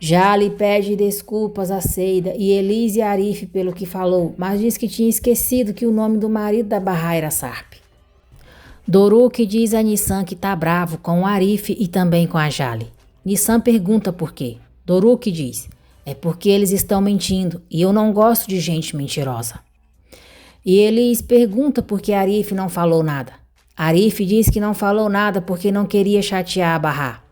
Jale pede desculpas a Seida e Elis e Arif pelo que falou, mas diz que tinha esquecido que o nome do marido da Barra era Sarp. Doruk diz a Nissan que está bravo com o Arif e também com a Jale. Nissan pergunta por quê. Doruk diz, é porque eles estão mentindo e eu não gosto de gente mentirosa. E Elis pergunta por que Arif não falou nada. Arif diz que não falou nada porque não queria chatear a Barra.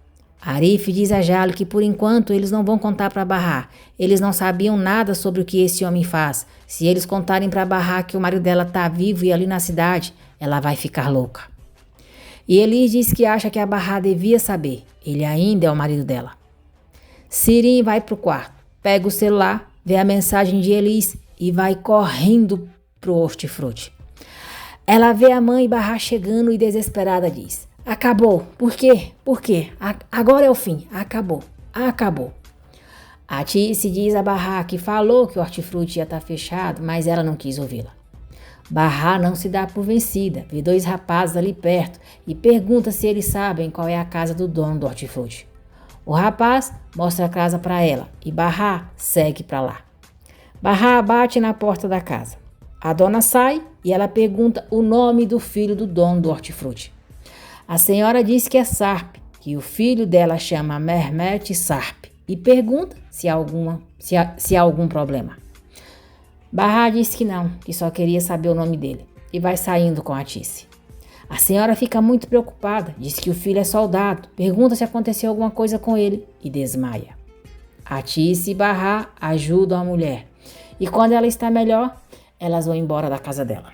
Arif diz a Jale que por enquanto eles não vão contar para Barra. Eles não sabiam nada sobre o que esse homem faz. Se eles contarem para Barra que o marido dela está vivo e ali na cidade, ela vai ficar louca. E Elis diz que acha que a Barra devia saber. Ele ainda é o marido dela. Sirin vai pro quarto, pega o celular, vê a mensagem de Elis e vai correndo pro hortifruti. Ela vê a mãe Barra chegando e desesperada diz, acabou, por quê? Por quê? Agora é o fim, acabou, acabou. A Atice diz a Barra que falou que o hortifruti ia estar fechado, mas ela não quis ouvi-la. Barra não se dá por vencida, vê 2 rapazes ali perto e pergunta se eles sabem qual é a casa do dono do hortifruti. O rapaz mostra a casa para ela e Barra segue para lá. Barra bate na porta da casa. A dona sai e ela pergunta o nome do filho do dono do hortifruti. A senhora diz que é Sarp, que o filho dela chama Mehmet Sarp e pergunta se há algum problema. Bahar diz que não, que só queria saber o nome dele e vai saindo com a Tice. A senhora fica muito preocupada, diz que o filho é soldado, pergunta se aconteceu alguma coisa com ele e desmaia. A Tice e Bahar ajudam a mulher e quando ela está melhor, elas vão embora da casa dela.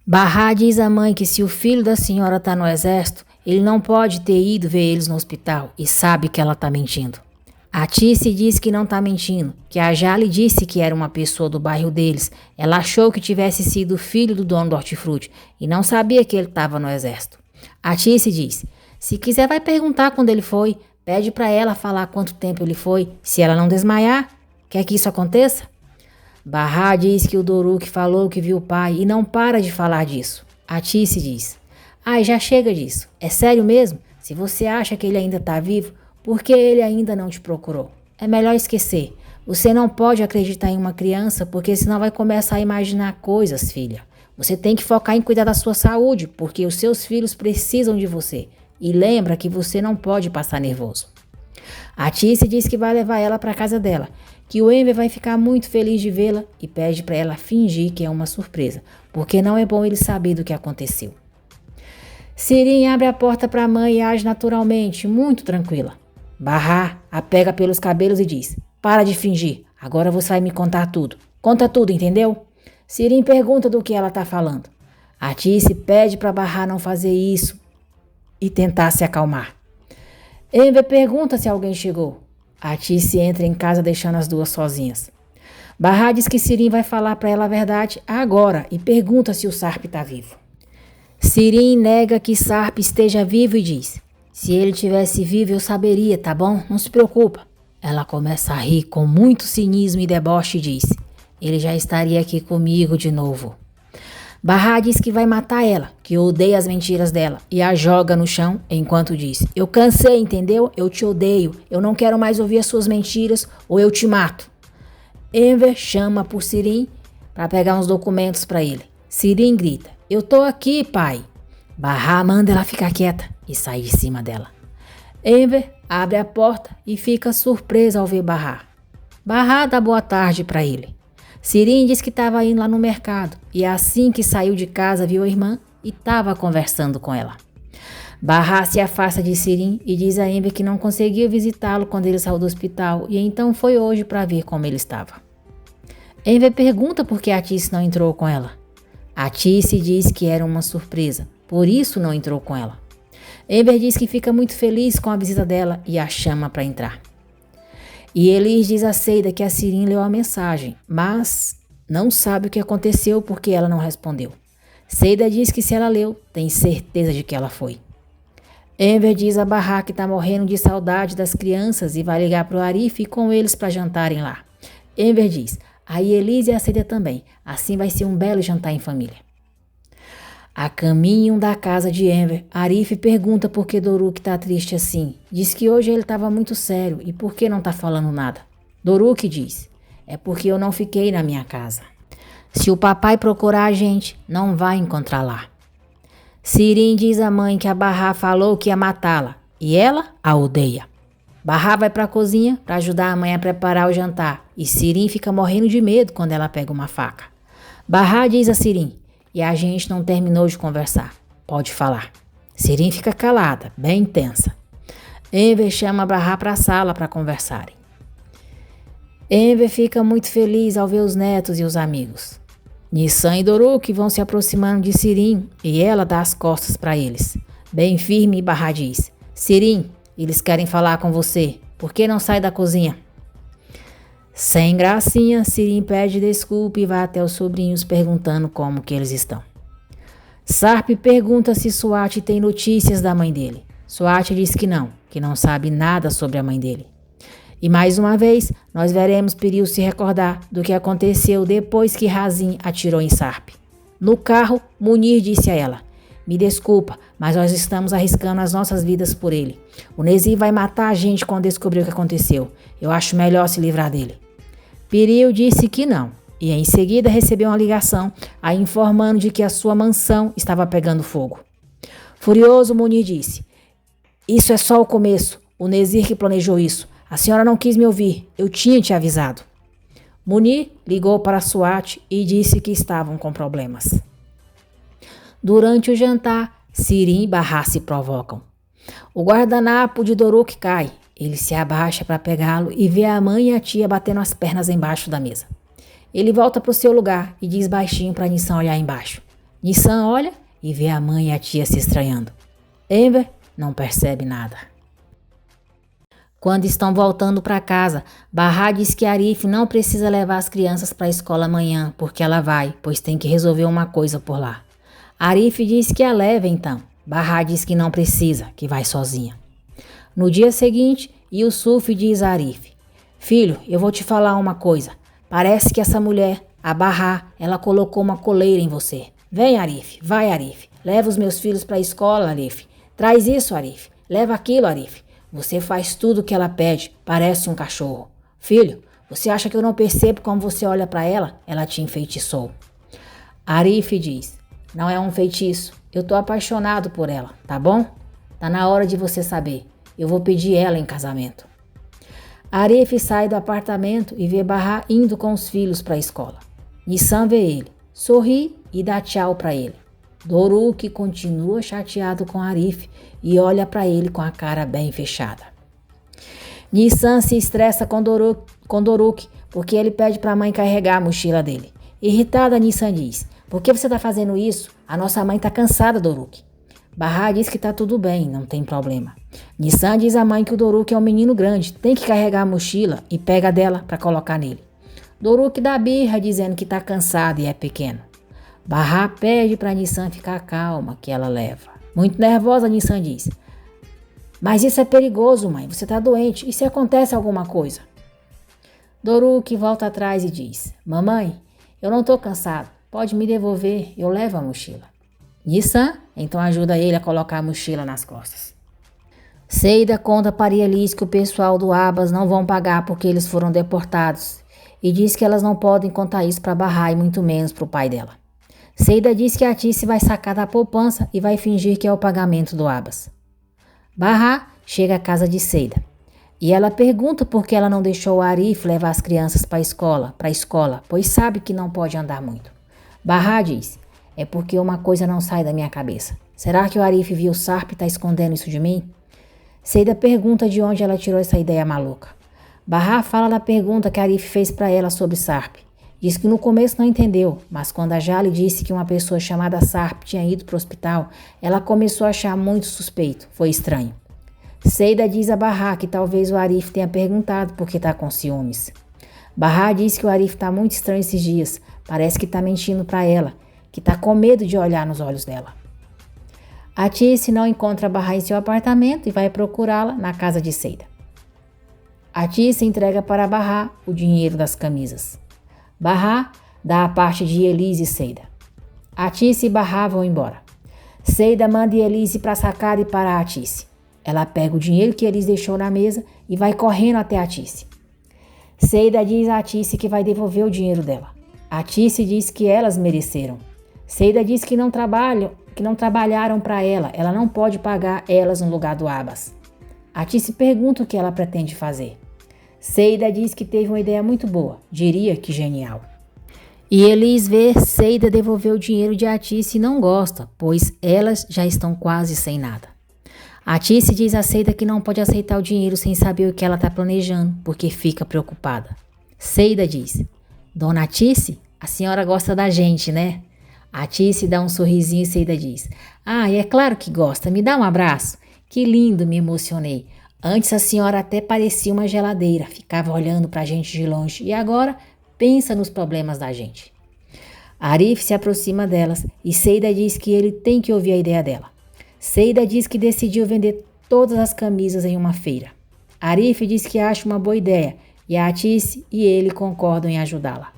Bahar diz à mãe que se o filho da senhora está no exército, ele não pode ter ido ver eles no hospital e sabe que ela está mentindo. A Tice diz que não está mentindo, que a Jale disse que era uma pessoa do bairro deles. Ela achou que tivesse sido o filho do dono do hortifruti e não sabia que ele estava no exército. A Tice diz, se quiser vai perguntar quando ele foi, pede para ela falar quanto tempo ele foi, se ela não desmaiar, quer que isso aconteça? Bahar diz que o Doruk falou que viu o pai e não para de falar disso. A Tice diz, ai, já chega disso, é sério mesmo? Se você acha que ele ainda está vivo, por que ele ainda não te procurou? É melhor esquecer. Você não pode acreditar em uma criança porque senão vai começar a imaginar coisas, filha. Você tem que focar em cuidar da sua saúde porque os seus filhos precisam de você. E lembra que você não pode passar nervoso. A Tice diz que vai levar ela para a casa dela, que o Enver vai ficar muito feliz de vê-la e pede para ela fingir que é uma surpresa, porque não é bom ele saber do que aconteceu. Sirin abre a porta para a mãe e age naturalmente, muito tranquila. Bahar a pega pelos cabelos e diz, para de fingir, agora você vai me contar tudo. Conta tudo, entendeu? Sirin pergunta do que ela está falando. A Tice pede para Bahar não fazer isso e tentar se acalmar. Enver pergunta se alguém chegou. A Tice entra em casa deixando as duas sozinhas. Bahar diz que Sirin vai falar para ela a verdade agora e pergunta se o Sarp está vivo. Sirin nega que Sarp esteja vivo e diz, se ele tivesse vivo eu saberia, tá bom? Não se preocupa. Ela começa a rir com muito cinismo e deboche e diz, ele já estaria aqui comigo de novo. Bahar diz que vai matar ela, que odeia as mentiras dela e a joga no chão enquanto diz, eu cansei, entendeu? Eu te odeio, eu não quero mais ouvir as suas mentiras ou eu te mato. Enver chama por Sirin para pegar uns documentos para ele. Sirin grita, eu tô aqui, pai. Bahar manda ela ficar quieta e sai de cima dela. Enver abre a porta e fica surpresa ao ver Bahar. Bahar dá boa tarde para ele. Sirin diz que estava indo lá no mercado e assim que saiu de casa viu a irmã e estava conversando com ela. Bahar se afasta de Sirin e diz a Enver que não conseguiu visitá-lo quando ele saiu do hospital e então foi hoje para ver como ele estava. Enver pergunta por que a Tice não entrou com ela. A Tice diz que era uma surpresa, por isso não entrou com ela. Enver diz que fica muito feliz com a visita dela e a chama para entrar. E Elis diz a Seida que a Sirin leu a mensagem, mas não sabe o que aconteceu porque ela não respondeu. Seida diz que se ela leu, tem certeza de que ela foi. Enver diz a Bahar que está morrendo de saudade das crianças e vai ligar para o Arif e com eles para jantarem lá. Enver diz, aí Elis e a Seida também, assim vai ser um belo jantar em família. A caminho da casa de Enver, Arif pergunta por que Doruk está triste assim. Diz que hoje ele estava muito sério e por que não está falando nada. Doruk diz, é porque eu não fiquei na minha casa. Se o papai procurar a gente, não vai encontrar lá. Sirin diz à mãe que a Bahar falou que ia matá-la e ela a odeia. Bahar vai para a cozinha para ajudar a mãe a preparar o jantar e Sirin fica morrendo de medo quando ela pega uma faca. Bahar diz a Sirin, e a gente não terminou de conversar. Pode falar. Sirin fica calada, bem tensa. Enver chama Bahar para a sala para conversarem. Enver fica muito feliz ao ver os netos e os amigos. Nissan e Doruk vão se aproximando de Sirin e ela dá as costas para eles. Bem firme, Bahar diz, Sirin, eles querem falar com você. Por que não sai da cozinha? Sem gracinha, Sirin pede desculpa e vai até os sobrinhos perguntando como que eles estão. Sarp pergunta se Swati tem notícias da mãe dele. Swati diz que não sabe nada sobre a mãe dele. E mais uma vez, nós veremos Piril se recordar do que aconteceu depois que Razin atirou em Sarp. No carro, Munir disse a ela, me desculpa, mas nós estamos arriscando as nossas vidas por ele. O Nezir vai matar a gente quando descobrir o que aconteceu. Eu acho melhor se livrar dele. Piril disse que não, e em seguida recebeu uma ligação a informando de que a sua mansão estava pegando fogo. Furioso, Munir disse: "Isso é só o começo. O Nezir que planejou isso. A senhora não quis me ouvir. Eu tinha te avisado." Munir ligou para a SWAT e disse que estavam com problemas. Durante o jantar, Sirim e Bahá se provocam. O guardanapo de Doruk cai. Ele se abaixa para pegá-lo e vê a mãe e a tia batendo as pernas embaixo da mesa. Ele volta para o seu lugar e diz baixinho para Nissan olhar embaixo. Nissan olha e vê a mãe e a tia se estranhando. Enver não percebe nada. Quando estão voltando para casa, Bahá diz que Arif não precisa levar as crianças para a escola amanhã, porque ela vai, pois tem que resolver uma coisa por lá. Arif diz que a leva então. Bahá diz que não precisa, que vai sozinha. No dia seguinte, Yusuf diz a Arif: "Filho, eu vou te falar uma coisa. Parece que essa mulher, a Bahá, ela colocou uma coleira em você. Vem, Arif, vai, Arif. Leva os meus filhos para a escola, Arif. Traz isso, Arif. Leva aquilo, Arif. Você faz tudo o que ela pede, parece um cachorro. Filho, você acha que eu não percebo como você olha para ela? Ela te enfeitiçou." Arif diz: "Não é um feitiço. Eu tô apaixonado por ela, tá bom? Tá na hora de você saber. Eu vou pedir ela em casamento." Arif sai do apartamento e vê Bahá indo com os filhos para a escola. Nissan vê ele, sorri e dá tchau para ele. Doruk continua chateado com Arif e olha para ele com a cara bem fechada. Nissan se estressa com Doruk porque ele pede para a mãe carregar a mochila dele. Irritada, Nissan diz: "Por que você está fazendo isso? A nossa mãe está cansada, Doruk." Bahá diz que está tudo bem, não tem problema. Nissan diz à mãe que o Doruk é um menino grande, tem que carregar a mochila e pega dela para colocar nele. Doruk dá birra dizendo que está cansado e é pequeno. Bahá pede para Nissan ficar calma, que ela leva. Muito nervosa, Nissan diz: "Mas isso é perigoso, mãe, você está doente, e se acontece alguma coisa?" Doruk volta atrás e diz: "Mamãe, eu não estou cansado, pode me devolver, eu levo a mochila." Nissan então ajuda ele a colocar a mochila nas costas. Seida conta para Elis que o pessoal do Abbas não vão pagar porque eles foram deportados e diz que elas não podem contar isso para Bahá e muito menos para o pai dela. Seida diz que a Tice vai sacar da poupança e vai fingir que é o pagamento do Abbas. Bahá chega à casa de Seida e ela pergunta por que ela não deixou o Arif levar as crianças para a escola, pois sabe que não pode andar muito. Bahá diz: "É porque uma coisa não sai da minha cabeça. Será que o Arif viu o Sarp e está escondendo isso de mim?" Seida pergunta de onde ela tirou essa ideia maluca. Bahá fala da pergunta que Arif fez para ela sobre Sarp. Diz que no começo não entendeu, mas quando a Jali disse que uma pessoa chamada Sarp tinha ido para o hospital, ela começou a achar muito suspeito. Foi estranho. Seida diz a Bahá que talvez o Arif tenha perguntado por que está com ciúmes. Bahá diz que o Arif está muito estranho esses dias. Parece que está mentindo para ela, que está com medo de olhar nos olhos dela. A Tice não encontra Bahá em seu apartamento e vai procurá-la na casa de Seida. A Tice entrega para Bahá o dinheiro das camisas. Bahá dá a parte de Elise e Seida. A Tice e Bahá vão embora. Seida manda Elise para a sacada e para a Tice. Ela pega o dinheiro que Elise deixou na mesa e vai correndo até a Tice. Seida diz a Tice que vai devolver o dinheiro dela. A Tice diz que elas mereceram. Seida diz que não trabalharam para ela, ela não pode pagar elas no lugar do Abbas. A Tice pergunta o que ela pretende fazer. Seida diz que teve uma ideia muito boa, diria que genial. E Elis vê Seida devolver o dinheiro de Atice e não gosta, pois elas já estão quase sem nada. Atice diz a Seida que não pode aceitar o dinheiro sem saber o que ela está planejando, porque fica preocupada. Seida diz: "Dona Atice, a senhora gosta da gente, né?" Atice dá um sorrisinho e Seida diz: "Ah, é claro que gosta, me dá um abraço." "Que lindo", me emocionei. "Antes a senhora até parecia uma geladeira, ficava olhando para a gente de longe e agora pensa nos problemas da gente." Arif se aproxima delas e Seida diz que ele tem que ouvir a ideia dela. Seida diz que decidiu vender todas as camisas em uma feira. Arif diz que acha uma boa ideia e a Atice e ele concordam em ajudá-la.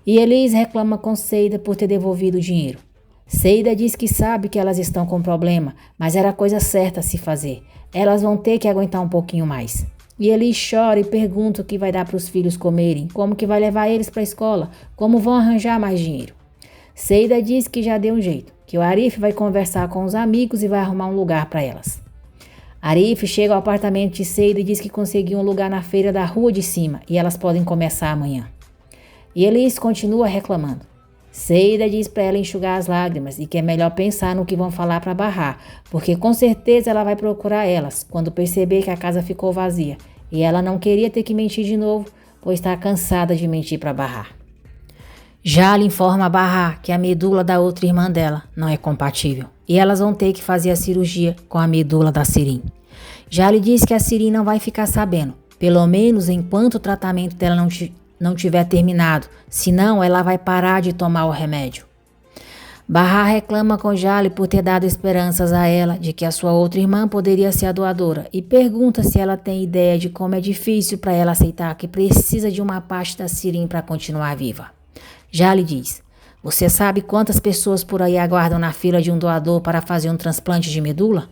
E Elis reclama com Seida por ter devolvido o dinheiro. Seida diz que sabe que elas estão com problema, mas era a coisa certa a se fazer. Elas vão ter que aguentar um pouquinho mais. E ele chora e pergunta o que vai dar para os filhos comerem, como que vai levar eles para a escola, como vão arranjar mais dinheiro. Seida diz que já deu um jeito, que o Arif vai conversar com os amigos e vai arrumar um lugar para elas. Arif chega ao apartamento de Seida e diz que conseguiu um lugar na feira da rua de cima e elas podem começar amanhã. E Elis continua reclamando. Seida diz para ela enxugar as lágrimas e que é melhor pensar no que vão falar para barrar, porque com certeza ela vai procurar elas quando perceber que a casa ficou vazia e ela não queria ter que mentir de novo, pois está cansada de mentir para barrar. Jale informa a Barra que a medula da outra irmã dela não é compatível e elas vão ter que fazer a cirurgia com a medula da Sirin. Jale diz que a Sirin não vai ficar sabendo, pelo menos enquanto o tratamento dela não tiver terminado, senão ela vai parar de tomar o remédio. Barra reclama com Jale por ter dado esperanças a ela de que a sua outra irmã poderia ser a doadora e pergunta se ela tem ideia de como é difícil para ela aceitar que precisa de uma parte da Sirin para continuar viva. Jale diz: você sabe quantas pessoas por aí aguardam na fila de um doador para fazer um transplante de medula?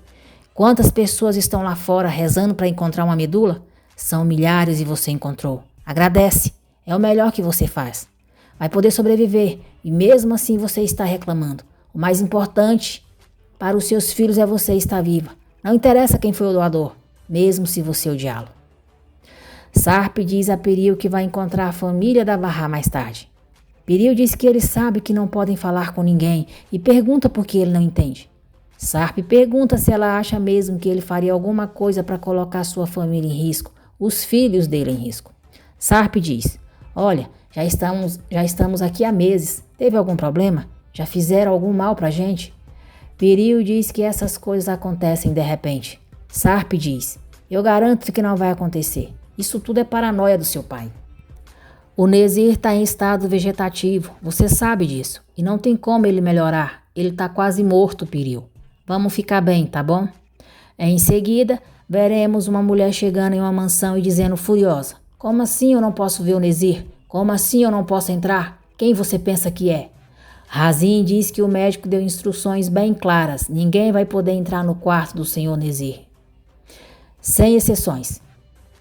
Quantas pessoas estão lá fora rezando para encontrar uma medula? São milhares e você encontrou. Agradece, é o melhor que você faz. Vai poder sobreviver e mesmo assim você está reclamando. O mais importante para os seus filhos é você estar viva. Não interessa quem foi o doador, mesmo se você odiá-lo. Sarp diz a Piril que vai encontrar a família da Barra mais tarde. Piril diz que ele sabe que não podem falar com ninguém e pergunta por que ele não entende. Sarp pergunta se ela acha mesmo que ele faria alguma coisa para colocar sua família em risco, os filhos dele em risco. Sarp diz: olha, já estamos aqui há meses. Teve algum problema? Já fizeram algum mal pra gente? Piril diz que essas coisas acontecem de repente. Sarp diz: eu garanto que não vai acontecer. Isso tudo é paranoia do seu pai. O Nezir está em estado vegetativo, você sabe disso, e não tem como ele melhorar. Ele está quase morto, Piril. Vamos ficar bem, tá bom? Em seguida, veremos uma mulher chegando em uma mansão e dizendo furiosa: como assim eu não posso ver o Nezir? Como assim eu não posso entrar? Quem você pensa que é? Razin diz que o médico deu instruções bem claras. Ninguém vai poder entrar no quarto do senhor Nezir. Sem exceções.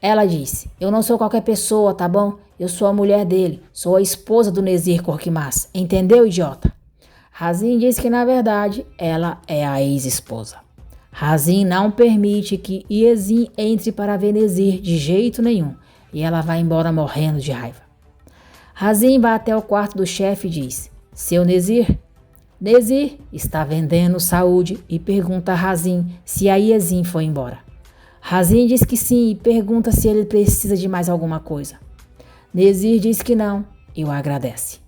Ela disse: eu não sou qualquer pessoa, tá bom? Eu sou a mulher dele. Sou a esposa do Nezir Corquimas. Entendeu, idiota? Razin diz que, na verdade, ela é a ex-esposa. Razin não permite que Iezin entre para ver Nezir de jeito nenhum. E ela vai embora morrendo de raiva. Razin vai até o quarto do chefe e diz: seu Nezir? Nezir está vendendo saúde e pergunta a Razin se a Iezin foi embora. Razin diz que sim e pergunta se ele precisa de mais alguma coisa. Nezir diz que não e o agradece.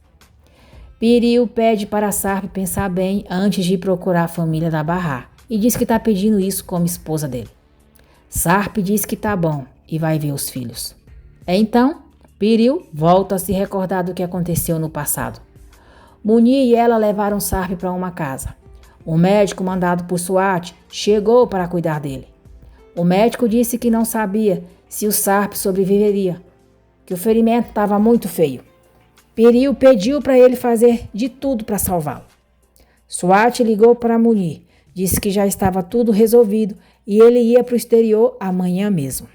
Piril pede para Sarp pensar bem antes de ir procurar a família da Barra e diz que está pedindo isso como esposa dele. Sarp diz que tá bom e vai ver os filhos. Então, Piril volta a se recordar do que aconteceu no passado. Munir e ela levaram Sarp para uma casa. O médico mandado por Swat chegou para cuidar dele. O médico disse que não sabia se o Sarp sobreviveria, que o ferimento estava muito feio. Piril pediu para ele fazer de tudo para salvá-lo. Swat ligou para Munir, disse que já estava tudo resolvido e ele ia para o exterior amanhã mesmo.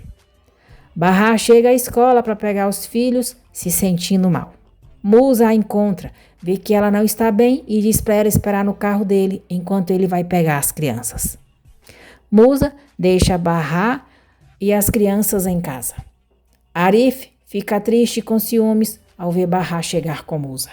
Barra chega à escola para pegar os filhos, se sentindo mal. Musa a encontra, vê que ela não está bem e diz para ela esperar no carro dele enquanto ele vai pegar as crianças. Musa deixa Barra e as crianças em casa. Arif fica triste com ciúmes ao ver Barra chegar com Musa.